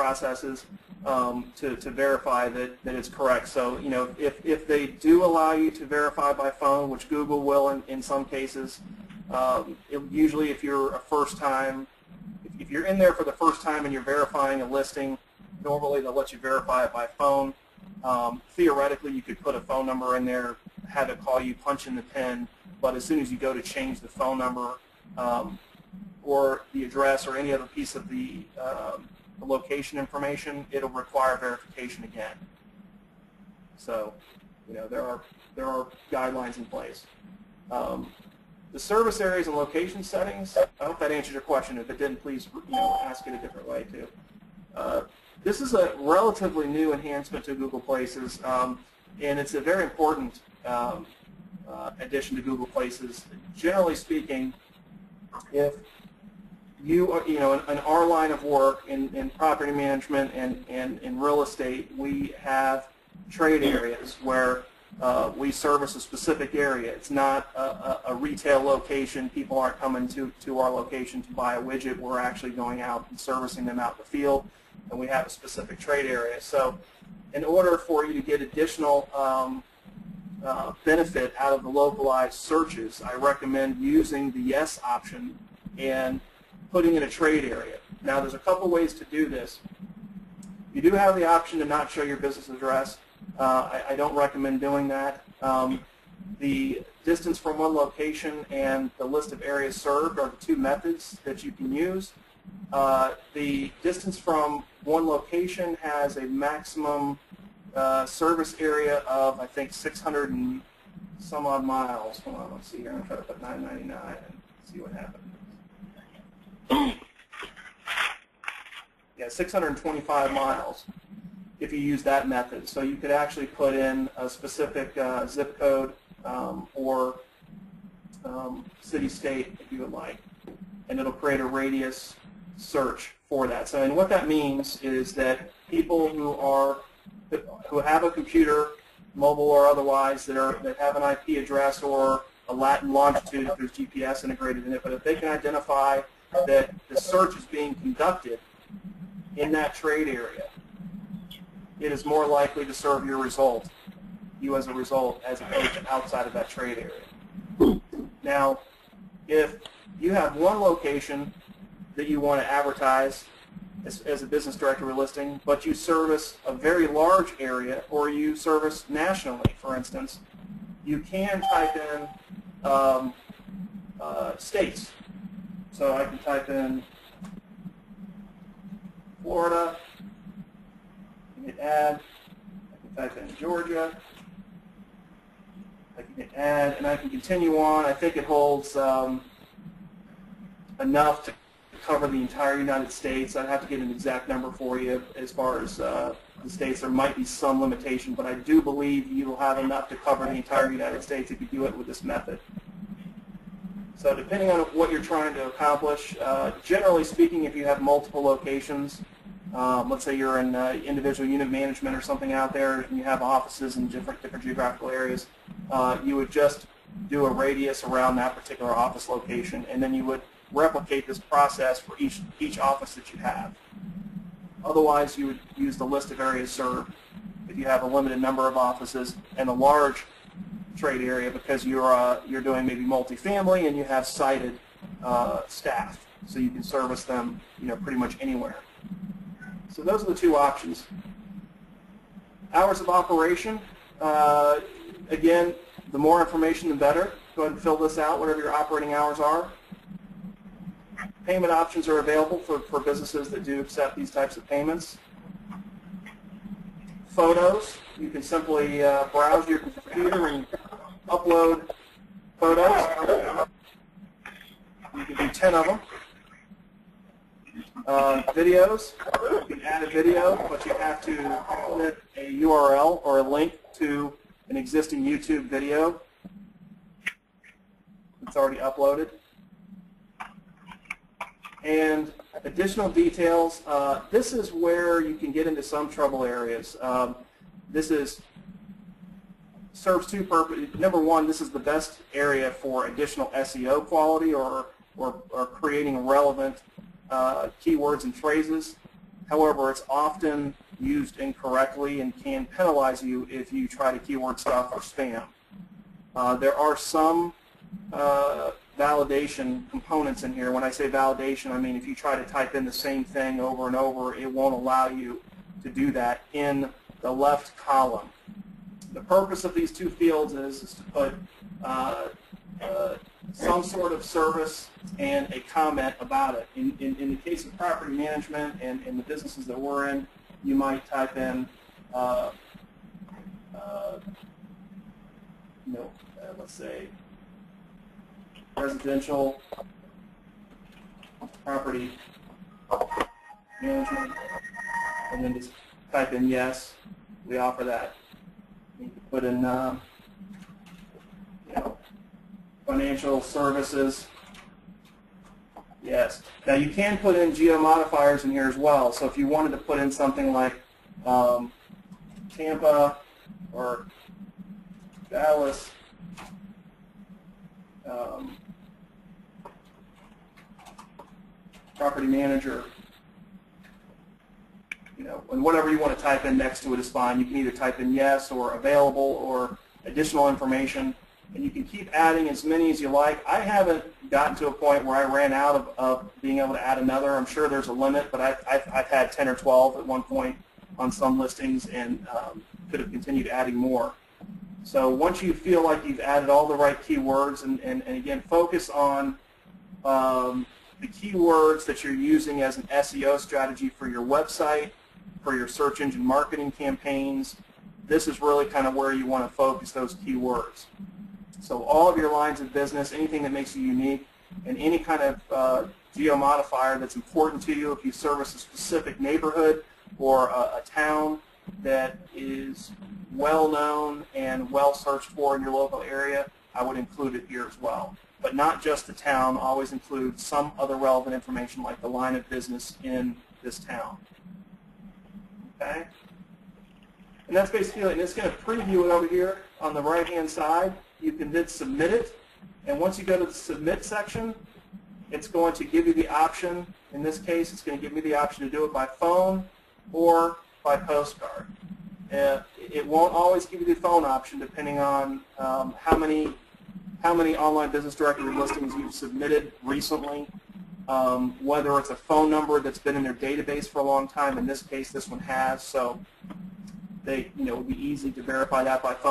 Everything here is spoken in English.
processes to verify that it's correct. So, you know, if they do allow you to verify by phone, which Google will in some cases, usually if you're a first time, if you're in there for the first time and you're verifying a listing, normally they'll let you verify it by phone. Theoretically, you could put a phone number in there, have it call you, punch in the PIN, but as soon as you go to change the phone number or the address or any other piece of the location information, it'll require verification again. So, you know, there are guidelines in place. The service areas and location settings, I hope that answers your question. If it didn't, please, you know, ask it a different way too. This is a relatively new enhancement to Google Places, and it's a very important addition to Google Places. Generally speaking, if you are, you know, in our line of work in property management and in real estate, we have trade areas where we service a specific area. It's not a retail location. People aren't coming to our location to buy a widget. We're actually going out and servicing them out in the field, and we have a specific trade area. So in order for you to get additional benefit out of the localized searches, I recommend using the yes option and putting in a trade area. Now, there's a couple ways to do this. You do have the option to not show your business address. I don't recommend doing that. The distance from one location and the list of areas served are the two methods that you can use. The distance from one location has a maximum service area of, I think, 600 and some odd miles. Hold on, let's see here. I'm going to try to put 999 and see what happens. Yeah, 625 miles if you use that method. So you could actually put in a specific zip code or city-state if you would like, and it'll create a radius search for that. So, and what that means is that people who have a computer, mobile or otherwise, that have an IP address or a Latin longitude if there's GPS integrated in it, but if they can identify that the search is being conducted in that trade area, it is more likely to serve your result, you as a result, as opposed to outside of that trade area. Now, if you have one location that you want to advertise as a business directory listing, but you service a very large area, or you service nationally, for instance, you can type in states. So I can type in Florida, I can hit add, I can type in Georgia, I can hit add, and I can continue on. I think it holds enough to cover the entire United States. I'd have to get an exact number for you as far as the states. There might be some limitation, but I do believe you will have enough to cover the entire United States if you do it with this method. So depending on what you're trying to accomplish, generally speaking, if you have multiple locations, let's say you're in individual unit management or something out there, and you have offices in different geographical areas, you would just do a radius around that particular office location, and then you would replicate this process for each office that you have. Otherwise, you would use the list of areas served if you have a limited number of offices and a large trade area, because you're doing maybe multifamily and you have sited staff, so you can service them, you know, pretty much anywhere. So those are the two options. Hours of operation. Again, the more information, the better. Go ahead and fill this out, whatever your operating hours are. Payment options are available for businesses that do accept these types of payments. Photos. You can simply browse your computer and upload photos. You can do 10 of them. Videos. You can add a video, but you have to put a URL or a link to an existing YouTube video that's already uploaded. And additional details, this is where you can get into some trouble areas. This serves two purposes. Number one, this is the best area for additional SEO quality or creating relevant keywords and phrases. However, it's often used incorrectly and can penalize you if you try to keyword stuff or spam. There are some validation components in here. When I say validation, I mean if you try to type in the same thing over and over, it won't allow you to do that in the left column. The purpose of these two fields is to put some sort of service and a comment about it. In the case of property management and in the businesses that we're in, you might type in, let's say, residential property management, and then just type in yes, we offer that. You can put in financial services, yes. Now you can put in geo modifiers in here as well, so if you wanted to put in something like Tampa or Dallas, property manager, and whatever you want to type in next to it is fine. You can either type in yes or available or additional information, and you can keep adding as many as you like. I haven't gotten to a point where I ran out of being able to add another. I'm sure there's a limit, but I've had 10 or 12 at one point on some listings and could have continued adding more. So once you feel like you've added all the right keywords, and again, focus on the keywords that you're using as an SEO strategy for your website, for your search engine marketing campaigns. This is really kind of where you want to focus those keywords. So all of your lines of business, anything that makes you unique, and any kind of geo modifier that's important to you, if you service a specific neighborhood or a town that is well known and well searched for in your local area, I would include it here as well. But not just the town, always include some other relevant information like the line of business in this town. Okay? And that's basically it. And it's going to preview it over here on the right-hand side. You can then submit it. And once you go to the submit section, it's going to give you the option. In this case, it's going to give me the option to do it by phone or by postcard. It won't always give you the phone option depending on how many online business directory listings you've submitted recently, whether it's a phone number that's been in their database for a long time. In this case, this one has, so it would be easy to verify that by phone.